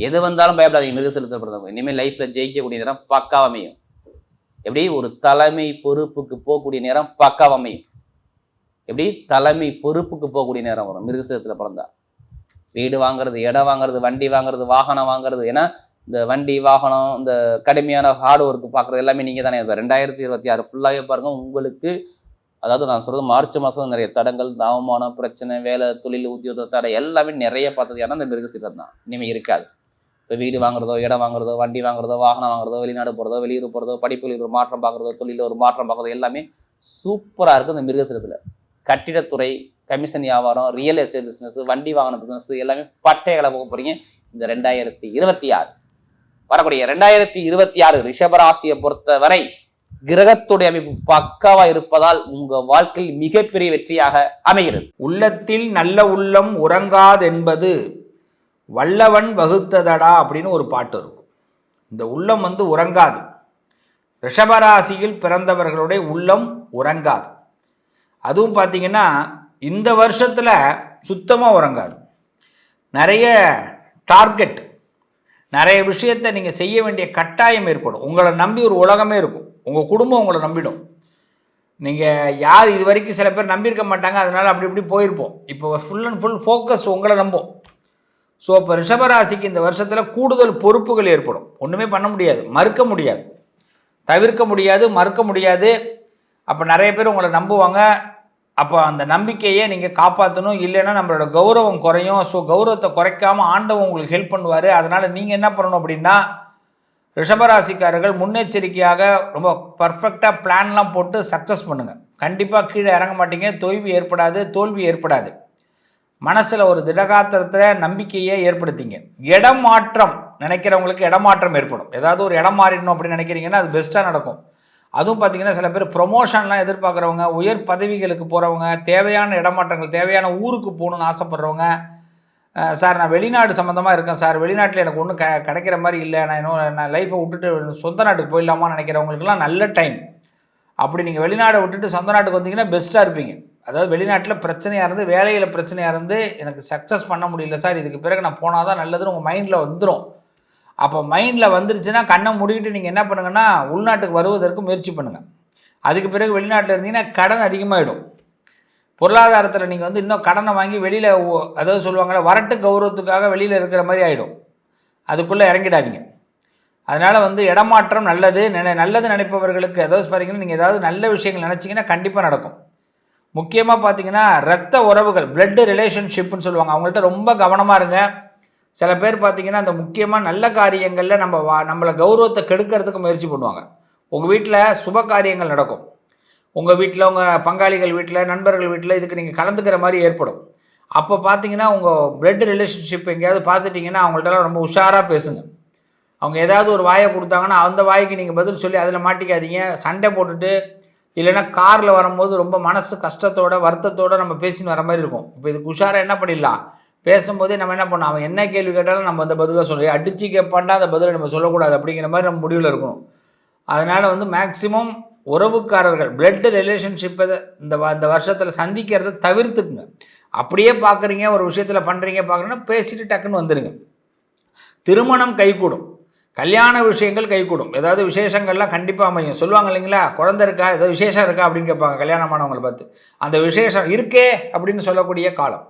எது வந்தாலும் பயப்படாதீங்க. மிருகசீரிடத்துல பிறந்தவங்க இனிமேல் லைஃப்ல ஜெயிக்கக்கூடிய நேரம் பக்காவா அமையும். எப்படி ஒரு தலைமை பொறுப்புக்கு போகக்கூடிய நேரம் பக்காவா அமையும். எப்படி தலைமை பொறுப்புக்கு போகக்கூடிய நேரம் வரும் மிருகசீரிடத்துல பிறந்தா. வீடு வாங்குறது, இடம் வாங்குறது, வண்டி வாங்குறது, வாகனம் வாங்குறது. ஏன்னா இந்த வண்டி வாகனம் இந்த கடுமையான ஹார்ட் ஒர்க் பார்க்குறது எல்லாமே நீங்கள் தானே. 2026 ஃபுல்லாகவே பாருங்க உங்களுக்கு. அதாவது நான் சொல்கிறது மார்ச் மாதம் நிறைய தடங்கள், அவமானம், பிரச்சனை, வேலை, தொழில், உத்தியோக தடை எல்லாமே நிறைய பார்த்தது ஏன்னா இந்த மிருகசீரிடம் தான். இனிமேல் இருக்காது. இப்போ வீடு வாங்குறதோ, இடம் வாங்குறதோ, வண்டி வாங்குறதோ, வாகனம் வாங்குறதோ, வெளிநாடு போகிறதோ, வெளியூர் போகிறதோ, படிப்புகளில் ஒரு மாற்றம் பார்க்குறதோ, தொழிலில் ஒரு மாற்றம் பார்க்குறதோ எல்லாமே சூப்பராக இருக்குது இந்த மிருகசீரிடத்தில். கட்டிடத்துறை, கமிஷன் வியாபாரம், ரியல் எஸ்டேட் பிஸ்னஸ், வண்டி வாகன பிஸ்னஸ் எல்லாமே பட்டைகளை போக போகிறீங்க இந்த 2026. வரக்கூடிய 2026 ரிஷபராசியை பொறுத்தவரை கிரகத்துடைய அமைப்பு பக்காவா இருப்பதால் உங்க வாழ்க்கையில் மிகப்பெரிய வெற்றியாக அமைகிறது. உள்ளத்தில் நல்ல உள்ளம் உறங்காதென்பது வல்லவன் வகுத்ததடா அப்படின்னு ஒரு பாட்டு இருக்கும். இந்த உள்ளம் உறங்காது. ரிஷபராசியில் பிறந்தவர்களுடைய உள்ளம் உறங்காது. அதுவும் பார்த்தீங்கன்னா இந்த வருஷத்துல சுத்தமா உறங்காது. நிறைய டார்கெட், நிறைய விஷயத்தை நீங்கள் செய்ய வேண்டிய கட்டாயம் ஏற்படும். உங்களை நம்பி ஒரு உலகமே இருக்கும். உங்கள் குடும்பம் உங்களை நம்பிடும். நீங்கள் யார் இது வரைக்கும் சில பேர் நம்பியிருக்க மாட்டாங்க, அதனால் அப்படி இப்படி போயிருப்போம். இப்போ ஃபுல் அண்ட் ஃபுல் ஃபோக்கஸ் உங்களை நம்பும். ஸோ இப்போ ரிஷபராசிக்கு இந்த வருஷத்தில் கூடுதல் பொறுப்புகள் ஏற்படும். ஒன்றுமே பண்ண முடியாது, மறுக்க முடியாது, தவிர்க்க முடியாது, மறுக்க முடியாது. அப்போ நிறைய பேர் உங்களை நம்புவாங்க. அப்போ அந்த நம்பிக்கையை நீங்கள் காப்பாற்றணும். இல்லைன்னா நம்மளோட கௌரவம் குறையும். ஸோ கௌரவத்தை குறைக்காமல் ஆண்டவன் உங்களுக்கு ஹெல்ப் பண்ணுவார். அதனால் நீங்கள் என்ன பண்ணணும் அப்படின்னா, ரிஷபராசிக்காரர்கள் முன்னெச்சரிக்கையாக ரொம்ப பர்ஃபெக்டாக பிளான்லாம் போட்டு சக்ஸஸ் பண்ணுங்கள். கண்டிப்பாக கீழே இறங்க மாட்டீங்க. தொய்வு ஏற்படாது, தோல்வி ஏற்படாது. மனசில் ஒரு திடகாத்திரத்தில் நம்பிக்கையை ஏற்படுத்திங்க. இடம் மாற்றம் நினைக்கிறவங்களுக்கு இடமாற்றம் ஏற்படும். ஏதாவது ஒரு இடம் மாறிடணும் அப்படின்னு நினைக்கிறீங்கன்னா அது பெஸ்ட்டாக நடக்கும். அதுவும் பார்த்தீங்கன்னா சில பேர் ப்ரொமோஷன்லாம் எதிர்பார்க்குறவங்க, உயர் பதவிகளுக்கு போகிறவங்க, தேவையான இடமாற்றங்கள், தேவையான ஊருக்கு போகணுன்னு ஆசைப்பட்றவங்க, சார் நான் வெளிநாடு சம்மந்தமாக இருக்கேன் சார், வெளிநாட்டில் எனக்கு ஒன்றும் கிடைக்கிற மாதிரி இல்லை, நான் லைஃப்பை விட்டுட்டு சொந்த நாட்டுக்கு போயிடலாமான்னு நினைக்கிறவங்களுக்குலாம் நல்ல டைம். அப்படி நீங்கள் வெளிநாடை விட்டுட்டு சொந்த நாட்டுக்கு வந்தீங்கன்னா பெஸ்ட்டாக இருப்பீங்க. அதாவது வெளிநாட்டில் பிரச்சனையாக இருந்து, வேலையில் பிரச்சனையாக இருந்து எனக்கு சக்ஸஸ் பண்ண முடியல சார், இதுக்கு பிறகு நான் போனால் தான் நல்லதுன்னு உங்கள் மைண்டில் வந்துடும். அப்போ மைண்டில் வந்துருச்சுன்னா கண்ணை மூடிக்கிட்டு நீங்கள் என்ன பண்ணுங்கன்னா உள்நாட்டுக்கு வருவதற்கு முயற்சி பண்ணுங்கள். அதுக்கு பிறகு வெளிநாட்டில் இருந்தீங்கன்னா கடன் அதிகமாகிடும். பொருளாதாரத்தில் நீங்கள் இன்னும் கடனை வாங்கி வெளியில், அதாவது சொல்லுவாங்கள்ல வரட்டு கௌரவத்துக்காக வெளியில் இருக்கிற மாதிரி ஆகிடும். அதுக்குள்ளே இறங்கிடாதீங்க. அதனால் இடமாற்றம் நல்லது. நல்லது நினைப்பவர்களுக்கு, அதாவது பார்த்தீங்கன்னா நீங்கள் ஏதாவது நல்ல விஷயங்கள் நினச்சிங்கன்னா கண்டிப்பாக நடக்கும். முக்கியமாக பார்த்தீங்கன்னா ரத்த உறவுகள், பிளட் ரிலேஷன்ஷிப்னு சொல்லுவாங்க, அவங்கள்ட்ட ரொம்ப கவனமாக இருங்க. சில பேர் பார்த்தீங்கன்னா அந்த முக்கியமாக நல்ல காரியங்களில் நம்மளை கௌரவத்தை கெடுக்கிறதுக்கு முயற்சி பண்ணுவாங்க. உங்கள் வீட்டில் சுப காரியங்கள் நடக்கும். உங்கள் வீட்டில், உங்கள் பங்காளிகள் வீட்டில், நண்பர்கள் வீட்டில் இதுக்கு நீங்கள் கலந்துக்கிற மாதிரி ஏற்படும். அப்போ பார்த்தீங்கன்னா உங்கள் பிளட் ரிலேஷன்ஷிப் எங்கேயாவது பார்த்துட்டிங்கன்னா அவங்கள்ட்டலாம் ரொம்ப உஷாராக பேசுங்க. அவங்க ஏதாவது ஒரு வாயை கொடுத்தாங்கன்னா அந்த வாய்க்கு நீங்கள் பதில் சொல்லி அதில் மாட்டிக்காதீங்க. சண்டை போட்டுட்டு இல்லைன்னா காரில் வரும்போது ரொம்ப மனசு கஷ்டத்தோட வருத்தத்தோடு நம்ம பேசின்னு வர மாதிரி இருக்கும். இப்போ இதுக்கு உஷாராக என்ன பண்ணிடலாம், பேசும்போதே நம்ம என்ன பண்ணோம், அவன் என்ன கேள்வி கேட்டாலும் நம்ம அந்த பதிலாக சொல்லி அடித்து கேட்பான்டா அந்த பதிலை நம்ம சொல்லக்கூடாது அப்படிங்கிற மாதிரி நம்ம முடிவில் இருக்கணும். அதனால் மேக்சிமம் உறவுக்காரர்கள் பிளட் ரிலேஷன்ஷிப்பை இந்த வருஷத்தில் சந்திக்கிறத தவிர்த்துக்குங்க. அப்படியே பார்க்குறீங்க, ஒரு விஷயத்தில் பண்ணுறீங்க பார்க்குறீங்கன்னா பேசிட்டு டக்குன்னு வந்துடுங்க. திருமணம் கைகூடும், கல்யாண விஷயங்கள் கைகூடும். ஏதாவது விசேஷங்கள்லாம் கண்டிப்பாக அமையும். சொல்லுவாங்க இல்லைங்களா, குழந்தை இருக்கா, ஏதோ விசேஷம் இருக்கா அப்படின்னு கேட்பாங்க கல்யாணமானவங்களை பார்த்து. அந்த விசேஷம் இருக்கே அப்படின்னு சொல்லக்கூடிய காலம்.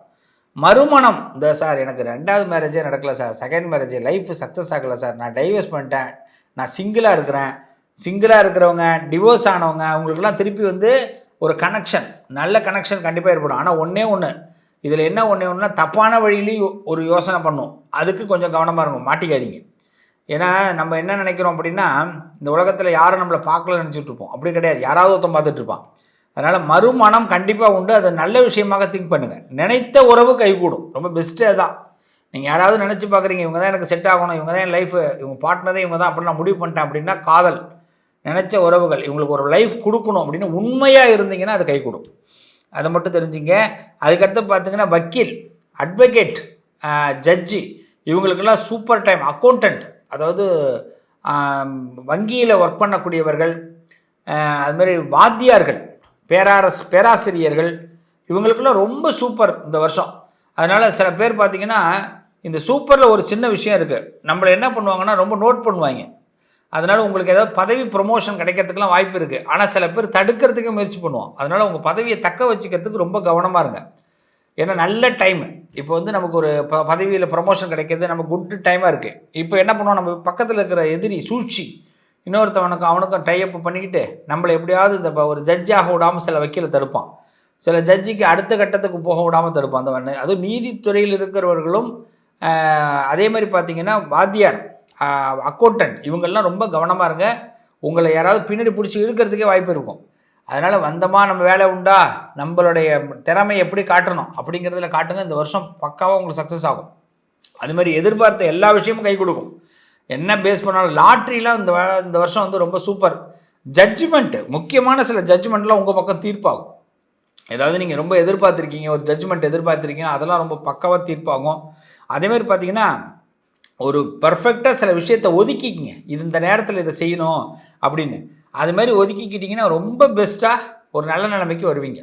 மறுமணம், இந்த சார் எனக்கு 2வது மேரேஜே நடக்கலை sir, 2nd marriage life success ஆகலை சார், நான் டைவர்ஸ் பண்ணிட்டேன், நான் சிங்கிளாக இருக்கிறேன். சிங்கிளாக இருக்கிறவங்க, டிவோர்ஸ் ஆனவங்க, அவங்களுக்குலாம் திருப்பி வந்து ஒரு கனெக்ஷன், நல்ல கனெக்ஷன் கண்டிப்பாக ஏற்படும். ஆனால் ஒன்று இதில் என்ன ஒன்றுனா தப்பான வழியிலையும் ஒரு யோசனை பண்ணும். அதுக்கு கொஞ்சம் கவனமாக இருக்கும், மாட்டிக்காதீங்க. ஏன்னா நம்ம என்ன நினைக்கிறோம் அப்படின்னா, இந்த உலகத்தில் யாரும் நம்மளை பார்க்கல நினச்சிட்டு இருப்போம். அப்படி கிடையாது, யாராவது ஒருத்தன் பார்த்துட்டு இருப்பான். அதனால் மறுமணம் கண்டிப்பாக உண்டு. அதை நல்ல விஷயமாக திங்க் பண்ணுங்கள். நினைத்த உறவு கைகூடும், ரொம்ப பெஸ்ட்டு அதுதான். நீங்கள் யாராவது நினச்சி பார்க்குறீங்க, இவங்க தான் எனக்கு செட் ஆகணும், இவங்க தான் என் லைஃப், இவங்க பார்ட்னரே இவங்க தான் அப்படின்னு நான் முடிவு பண்ணிட்டேன் அப்படின்னா காதல், நினச்ச உறவுகள், இவங்களுக்கு ஒரு லைஃப் கொடுக்கணும் அப்படின்னு உண்மையாக இருந்தீங்கன்னா அது கைகூடும். அதை மட்டும் தெரிஞ்சுங்க. அதுக்கடுத்து பார்த்தீங்கன்னா வக்கீல், அட்வொகேட், ஜட்ஜி, இவங்களுக்கெல்லாம் சூப்பர் டைம். அக்கௌண்டன்ட், அதாவது வங்கியில் ஒர்க் பண்ணக்கூடியவர்கள், அதுமாதிரி வாத்தியார்கள், பேராசிரியர்கள், இவங்களுக்கெல்லாம் ரொம்ப சூப்பர் இந்த வருஷம். அதனால் சில பேர் பார்த்திங்கன்னா இந்த சூப்பரில் ஒரு சின்ன விஷயம் இருக்குது, நம்மளை என்ன பண்ணுவாங்கன்னா ரொம்ப நோட் பண்ணுவாங்க. அதனால் உங்களுக்கு ஏதாவது பதவி ப்ரொமோஷன் கிடைக்கிறதுக்கெலாம் வாய்ப்பு இருக்குது. ஆனால் சில பேர் தடுக்கிறதுக்கு முயற்சி பண்ணுவோம். அதனால் உங்கள் பதவியை தக்க வச்சுக்கிறதுக்கு ரொம்ப கவனமாக இருங்க. ஏன்னா நல்ல டைமு. இப்போ வந்து நமக்கு ஒரு பதவியில் ப்ரொமோஷன் கிடைக்கிறது நம்ம குட் டைமாக இருக்குது. இப்போ என்ன பண்ணுவோம், நம்ம பக்கத்தில் இருக்கிற எதிரி சூழ்ச்சி, அவனுக்கும் டைஅப் பண்ணிக்கிட்டு நம்மளை எப்படியாவது இந்த ஒரு ஜட்ஜாக விடாமல் சில வக்கீலை தடுப்பான். சில ஜட்ஜிக்கு அடுத்த கட்டத்துக்கு போக விடாமல் தடுப்பான் அந்த வண்ணு. அதுவும் நீதித்துறையில் இருக்கிறவர்களும் அதே மாதிரி பார்த்திங்கன்னா வாத்தியார், அக்கௌண்டன்ட், இவங்கெல்லாம் ரொம்ப கவனமாக இருங்க. உங்களை யாராவது பின்னாடி பிடிச்சி இழுக்கிறதுக்கே வாய்ப்பு இருக்கும். அதனால் வந்தமா நம்ம வேலை உண்டா, நம்மளுடைய திறமை எப்படி காட்டணும் அப்படிங்கிறதுல காட்டுங்க. இந்த வருஷம் பக்காவாக உங்களுக்கு சக்ஸஸ் ஆகும். அது மாதிரி எதிர்பார்த்த எல்லா விஷயமும் கை கொடுக்கும். என்ன பேஸ் பண்ணாலும் லாட்ரிலாம் இந்த வருஷம் வந்து ரொம்ப சூப்பர். ஜட்ஜ்மெண்ட்டு, முக்கியமான சில ஜட்ஜ்மெண்ட்லாம் உங்கள் பக்கம் தீர்ப்பாகும். ஏதாவது நீங்கள் ரொம்ப எதிர்பார்த்துருக்கீங்க, ஒரு ஜட்ஜ்மெண்ட் எதிர்பார்த்துருக்கீங்க, அதெல்லாம் ரொம்ப பக்காவாக தீர்ப்பாகும். அதேமாதிரி பார்த்தீங்கன்னா ஒரு பர்ஃபெக்டாக சில விஷயத்தை ஒதுக்கிக்கிங்க, இது இந்த நேரத்தில் இதை செய்யணும் அப்படின்னு. அது மாதிரி ஒதுக்கிக்கிட்டிங்கன்னா ரொம்ப பெஸ்ட்டாக ஒரு நல்ல நிலைமைக்கு வருவீங்க.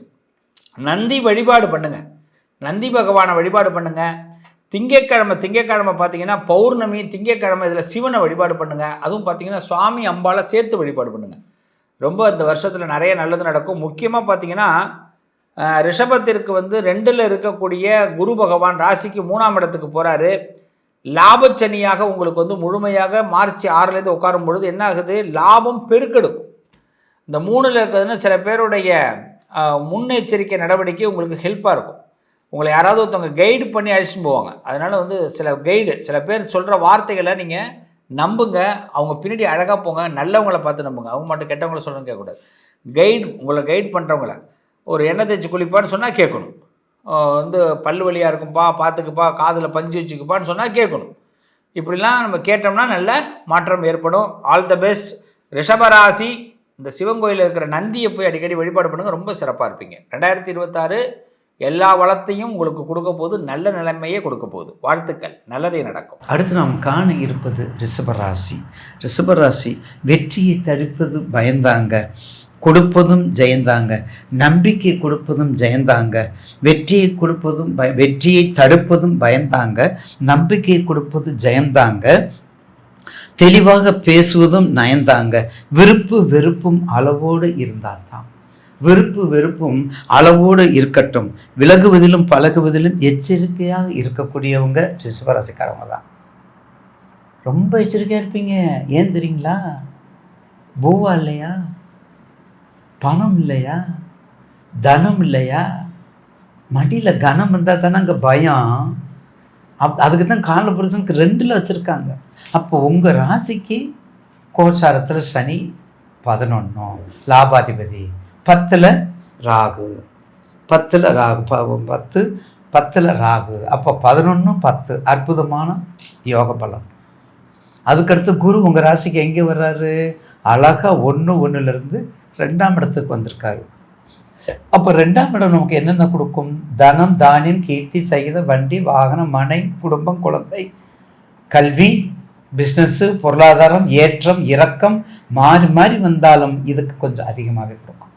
நந்தி வழிபாடு பண்ணுங்கள், நந்தி பகவானை வழிபாடு பண்ணுங்கள். திங்கட்கிழமை பார்த்தீங்கன்னா பௌர்ணமி, திங்கட்கிழமை இதில் சிவனை வழிபாடு பண்ணுங்கள். அதுவும் பார்த்தீங்கன்னா சுவாமி அம்பாலை சேர்த்து வழிபாடு பண்ணுங்கள். ரொம்ப இந்த வருஷத்தில் நிறைய நல்லது நடக்கும். முக்கியமாக பார்த்தீங்கன்னா ரிஷபத்திற்கு வந்து 2ல் இருக்கக்கூடிய குரு பகவான் ராசிக்கு 3ஆம் இடத்துக்கு போகிறாரு. லாபச்சனியாக உங்களுக்கு வந்து முழுமையாக மார்ச் 6லேருந்து உட்காரும் பொழுது என்ன ஆகுது, லாபம் பெருக்கெடுக்கும். இந்த 3ல் இருக்கிறதுன்னு சில பேருடைய முன்னெச்சரிக்கை நடவடிக்கை உங்களுக்கு ஹெல்ப்பாக இருக்கும். உங்களை யாராவது ஒருத்தவங்க கைடு பண்ணி அழைச்சிட்டு போவாங்க. அதனால் வந்து சில பேர் சொல்கிற வார்த்தைகளை நீங்கள் நம்புங்க. அவங்க பின்னாடி அழகாக போங்க, நல்லவங்களை பார்த்து நம்புங்க. அவங்க மட்டும் கெட்டவங்களை சொல்லணும்னு கேட்கக்கூடாது. உங்களை கைட் பண்ணுறவங்கள ஒரு எண்ணெய் தேய்ச்சி குளிப்பான்னு சொன்னால் கேட்கணும். வந்து பல்லு வலியாக இருக்கும்பா பார்த்துக்குப்பா, காதில் பஞ்சு வச்சுக்குப்பான்னு சொன்னால் கேட்கணும். இப்படிலாம் நம்ம கேட்டோம்னா நல்ல மாற்றம் ஏற்படும். All the best. ரிஷபராசி, இந்த சிவன் கோயிலில் இருக்கிற நந்தியை போய் அடிக்கடி வழிபாடு பண்ணுங்கள், ரொம்ப சிறப்பாக இருப்பீங்க. 2026 எல்லா வளத்தையும் உங்களுக்கு கொடுக்க போது, நல்ல நிலைமையே கொடுக்க போகுது. வாழ்த்துக்கள், நல்லதே நடக்கும். அடுத்து நாம் காண இருப்பது ரிஷபராசி. ரிஷபராசி வெற்றியை தடுப்பது பயந்தாங்க, கொடுப்பதும் ஜெயந்தாங்க. நம்பிக்கை கொடுப்பதும் ஜெயந்தாங்க. வெற்றியை தடுப்பதும் பயந்தாங்க, நம்பிக்கை கொடுப்பது ஜெயந்தாங்க. தெளிவாக பேசுவதும் நயந்தாங்க. விருப்பு வெறுப்பும் அளவோடு இருந்தால் தான். விருப்பு வெறுப்பும் அளவோடு இருக்கட்டும். விலகுவதிலும் பழகுவதிலும் எச்சரிக்கையாக இருக்கக்கூடியவங்க ரிஷபராசிக்காரவங்க தான். ரொம்ப எச்சரிக்கையாக இருப்பீங்க. ஏன் தெரியுங்களா? பூவா இல்லையா, பணம் இல்லையா, தனம் இல்லையா, மடியில் கனம் இருந்தால் தானே அங்கே பயம். அதுக்கு தான் காலபுருஷனுக்கு 2ல் வச்சுருக்காங்க. அப்போ உங்கள் ராசிக்கு கோச்சாரத்தில் சனி 11, லாபாதிபதி 10ல் ராகு, 10ல் ராகு. அப்போ 11, 10 அற்புதமான யோக பலம். அதுக்கடுத்து குரு உங்கள் ராசிக்கு எங்கே வர்றாரு? அழகாக 1/1லேருந்து 2ஆம் இடத்துக்கு வந்திருக்காரு. அப்போ 2ஆம் இடம் நமக்கு என்னென்ன கொடுக்கும்? தனம், தானியம், கீர்த்தி, சகித, வண்டி, வாகனம், மனை, குடும்பம், குழந்தை, கல்வி, பிஸ்னஸ்ஸு, பொருளாதாரம், ஏற்றம் இறக்கம் மாறி மாறி வந்தாலும் இதுக்கு கொஞ்சம் அதிகமாகவே கொடுக்கும்.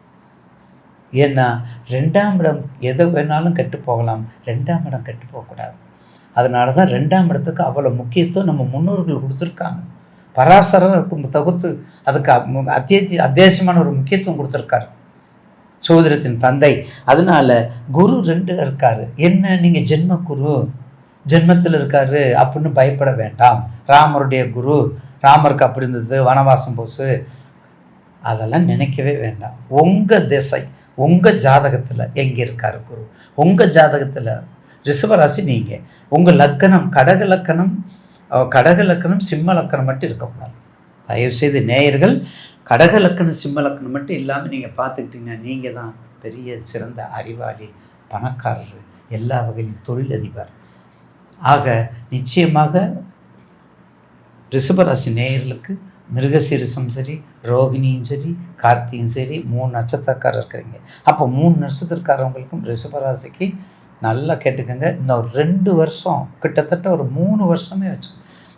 ஏன்னா 2ஆம் இடம் எதை வேணாலும் கெட்டு போகலாம், 2ஆம் இடம் கெட்டு போகக்கூடாது. அதனால தான் 2ஆம் இடத்துக்கு அவ்வளோ முக்கியத்துவம் நம்ம முன்னோர்கள் கொடுத்துருக்காங்க. பராசரர் அதுக்கு தொகுத்து அதுக்கு அத்தியாவசியமான ஒரு முக்கியத்துவம் கொடுத்துருக்காரு, சோதரத்தின் தந்தை. அதனால குரு 2 இருக்காரு. என்ன நீங்கள் ஜென்ம குரு ஜென்மத்தில் இருக்காரு அப்படின்னு பயப்பட வேண்டாம். ராமருடைய குரு, ராமருக்கு அப்படி இருந்தது, வனவாசம் போச்சு, அதெல்லாம் நினைக்கவே வேண்டாம். உங்கள் திசை உங்கள் ஜாதகத்தில் எங்கே இருக்காரு குரு? உங்கள் ஜாதகத்தில் ரிஷபராசி நீங்கள், உங்கள் லக்கணம் கடக லக்கணம் சிம்ம லக்கணம் மட்டும் இருக்கக்கூடாது. தயவுசெய்து நேயர்கள், கடக லக்கணம் சிம்ம லக்கணம் மட்டும் இல்லாமல் நீங்கள் பார்த்துக்கிட்டிங்கன்னா நீங்கள் தான் பெரிய சிறந்த அறிவாளி, பணக்காரர், எல்லா வகையிலும் தொழிலதிபர். ஆக நிச்சயமாக ரிஷபராசி நேயர்களுக்கு மிருகசீரிசம் சரி, ரோகிணியும் சரி, கார்த்தியும் சரி, 3 நட்சத்திரக்காரர் இருக்கிறீங்க. அப்போ 3 நட்சத்திரக்காரவங்களுக்கும் ரிஷபராசிக்கு நல்லா கேட்டுக்கோங்க. இந்த ஒரு 2 வருஷம், கிட்டத்தட்ட ஒரு 3 வருஷமே வச்சு,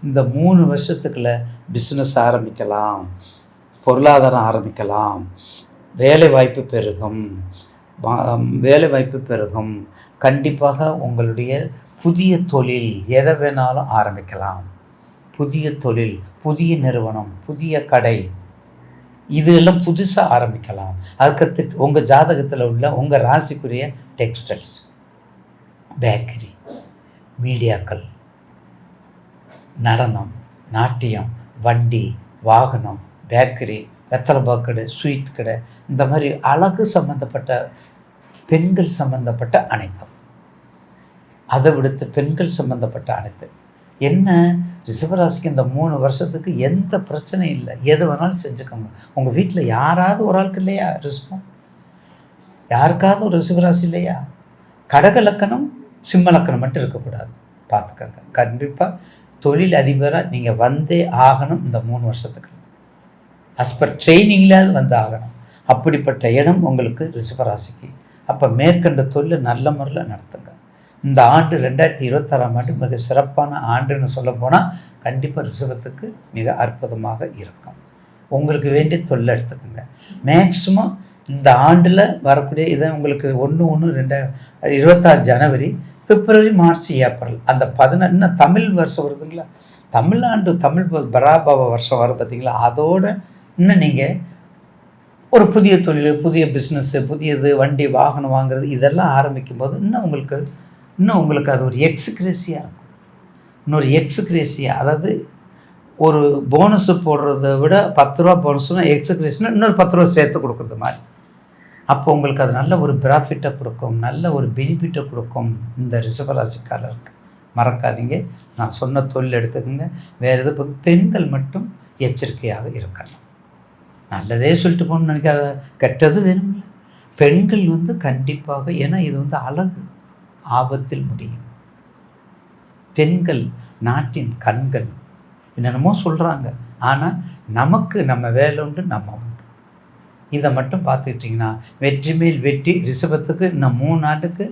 இந்த 3 வருஷத்துக்குள்ள பிஸ்னஸ் ஆரம்பிக்கலாம், பொருளாதாரம் ஆரம்பிக்கலாம், வேலைவாய்ப்பு பெருகும், கண்டிப்பாக உங்களுடைய புதிய தொழில் எதை வேணாலும் ஆரம்பிக்கலாம். புதிய தொழில், புதிய நிறுவனம், புதிய கடை, இதெல்லாம் புதுசாக ஆரம்பிக்கலாம். அதுக்கடுத்து உங்கள் ஜாதகத்தில் உள்ள உங்கள் ராசிக்குரிய டெக்ஸ்டைல்ஸ், பேக்கரி, மீடியாக்கள், நடனம், நாட்டியம், வண்டி, வாகனம், பேக்கரி, வெத்தலைபாக்கு கடை, ஸ்வீட் கடை, இந்த மாதிரி அழகு சம்பந்தப்பட்ட, பெண்கள் சம்பந்தப்பட்ட அனைத்தும், அதை விடுத்து பெண்கள் சம்பந்தப்பட்ட அனைத்து. என்ன ரிஷபராசிக்கு இந்த 3 வருஷத்துக்கு எந்த பிரச்சனையும் இல்லை, எது வேணாலும் செஞ்சுக்கோங்க. உங்கள் வீட்டில் யாராவது ஒரு ஆளுக்கு இல்லையா ரிஷபம்? யாருக்காவது ஒரு ரிஷபராசி இல்லையா? கடக லக்கணம் சிம்ம லக்கணம் மட்டும் இருக்கக்கூடாது, பார்த்துக்கோங்க. கண்டிப்பாக தொழில் அதிபராக நீங்கள் வந்தே ஆகணும் இந்த 3 வருஷத்துக்கு. அஸ்பர் ட்ரைனிங்கில் வந்து ஆகணும். அப்படிப்பட்ட இடம் உங்களுக்கு ரிஷபராசிக்கு. அப்போ மேற்கண்ட தொழிலை நல்ல முறையில் நடத்துங்க. இந்த ஆண்டு 2026ஆம் ஆண்டு மிக சிறப்பான ஆண்டுன்னு சொல்ல போனால் கண்டிப்பாக ரிஷபத்துக்கு மிக அற்புதமாக இருக்கும். உங்களுக்கு வேண்டிய தொழில் எடுத்துக்கோங்க. மேக்ஸிமம் இந்த ஆண்டில் வரக்கூடிய இதை உங்களுக்கு 1/1/2026 ஜனவரி, பிப்ரவரி, மார்ச், ஏப்ரல், அந்த 14 இன்னும் தமிழ் வருஷம் வருதுங்களா, தமிழ்நாடு தமிழ் பராபவ வருஷம் வரும் பார்த்தீங்களா, அதோடு இன்னும் நீங்கள் ஒரு புதிய தொழில், புதிய பிஸ்னஸ்ஸு, புதியது வண்டி வாகனம் வாங்குறது, இதெல்லாம் ஆரம்பிக்கும் போது இன்னும் உங்களுக்கு அது ஒரு எக்ஸ்கிரேசியாக இருக்கும். இன்னொரு எக்ஸ்கிரேசியாக, அதாவது ஒரு போனஸு போடுறத விட 10 ரூபா போனஸ்னா எக்ஸ்கிரேஷனாக இன்னொரு 10 ரூபா சேர்த்து கொடுக்குறது மாதிரி. அப்போ உங்களுக்கு அது நல்ல ஒரு ப்ராஃபிட்டை கொடுக்கும், நல்ல ஒரு பெனிஃபிட்டை கொடுக்கும் இந்த ரிஷபராசிக்காரருக்கு. மறக்காதீங்க, நான் சொன்ன தொழில் எடுத்துக்கோங்க. வேறு எது பெண்கள் மட்டும் எச்சரிக்கையாக இருக்கணும். நல்லதே சொல்லிட்டு போகணும்னு நினைக்காத, கெட்டது வேணும்ல. பெண்கள் கண்டிப்பாக, ஏன்னா இது அழகு, ஆபத்தில் முடியும். பெண்கள் நாட்டின் கண்கள், என்னென்னமோ சொல்கிறாங்க, ஆனால் நமக்கு நம்ம வேலை உண்டு, நம்ம உண்டு. இதை மட்டும் பார்த்துக்கிட்டிங்கன்னா வெற்றி மேல் வெற்றி. ரிஷபத்துக்கு இன்னும் 3 நாட்டுக்கு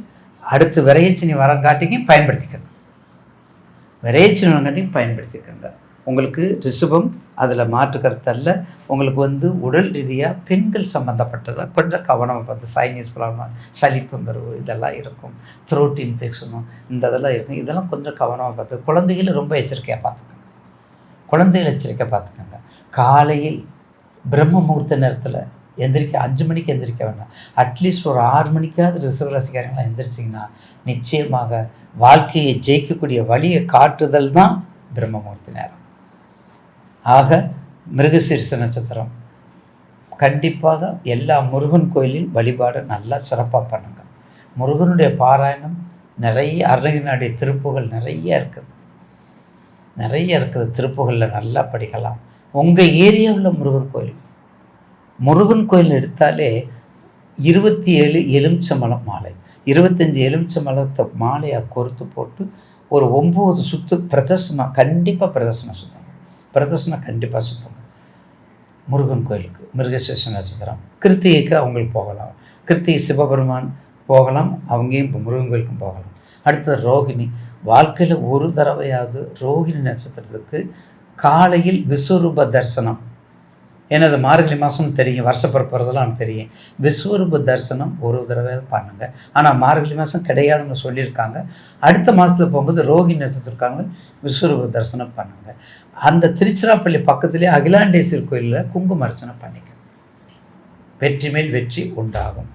அடுத்து விரையச்சினி வரங்காட்டிக்கும் பயன்படுத்திக்கோங்க. விரையச்சினி வரங்காட்டிக்கும் பயன்படுத்திக்கோங்க. உங்களுக்கு ரிஷபம் அதில் மாற்று கருத்தல்ல. உங்களுக்கு உடல் ரீதியாக பெண்கள் சம்மந்தப்பட்டதாக கொஞ்சம் கவனமாக பார்த்து, சைனீஸ் ப்ராப்ளம், சளி தொந்தரவு இதெல்லாம் இருக்கும், த்ரோட் இன்ஃபெக்ஷனும் இந்த இதெல்லாம் இருக்கும். இதெல்லாம் கொஞ்சம் கவனமாக பார்த்து, குழந்தைகளை ரொம்ப எச்சரிக்கையாக பார்த்துக்கோங்க. குழந்தைகள் எச்சரிக்கையாக பார்த்துக்கோங்க. காலையில் பிரம்ம முகூர்த்த நேரத்தில் எந்திரிக்க 5 மணிக்கு எந்திரிக்க வேண்டாம். அட்லீஸ்ட் ஒரு 6 மணிக்காவது ரிஷபராசிக்காரங்களாம் எந்திரிச்சிங்கன்னா நிச்சயமாக வாழ்க்கையை ஜெயிக்கக்கூடிய வழியை காட்டுதல் தான் பிரம்ம முகூர்த்த நேரம். ஆக மிருகசீரிஷ நட்சத்திரம் கண்டிப்பாக எல்லா முருகன் கோயிலின் வழிபாடு நல்லா சிறப்பாக பண்ணுங்க. முருகனுடைய பாராயணம் நிறைய, அருணகிரிநாடைய திருப்புகள் நிறைய இருக்குது, திருப்புகளில் நல்லா படிக்கலாம். உங்கள் ஏரியாவில் முருகன் கோயில் எடுத்தாலே 27 எலுமிச்சம்பழம் மாலை, 25 எலுமிச்சம்பழத்தை மாலையாக கொறுத்து போட்டு ஒரு 9 சுற்று பிரதர்சனம், கண்டிப்பாக பிரதர்சனம் கண்டிப்பாக சுற்றுங்க முருகன் கோயிலுக்கு. மிருகசீரிஷ நட்சத்திரம் கிருத்திகைக்கு அவங்களுக்கு போகலாம், கிருத்திகை சிவபெருமான் போகலாம், அவங்கேயும் இப்போ முருகன் கோயிலுக்கும் போகலாம். அடுத்தது ரோகிணி. வாழ்க்கையில் ஒரு தடவையாவது ரோகிணி நட்சத்திரத்துக்கு காலையில் விஸ்வரூப தரிசனம் எனது மார்கழி மாதம் தெரியும், வருஷப்பிறப்புறதெல்லாம் எனக்கு தெரியும். விஸ்வரூப தரிசனம் ஒரு தடவை பண்ணுங்க. ஆனால் மார்கழி மாதம் கிடையாதுன்னு சொல்லியிருக்காங்க. அடுத்த மாதத்துல போகும்போது ரோஹிணி நட்சத்திரக்காரங்க விஸ்வரூப தரிசனம் பண்ணுங்க. அந்த திருச்சிராப்பள்ளி பக்கத்துலேயே அகிலாண்டேஸ்வரர் கோயிலில் குங்கும அர்ச்சனை பண்ணிக்க. வெற்றி மேல் வெற்றி உண்டாகும்.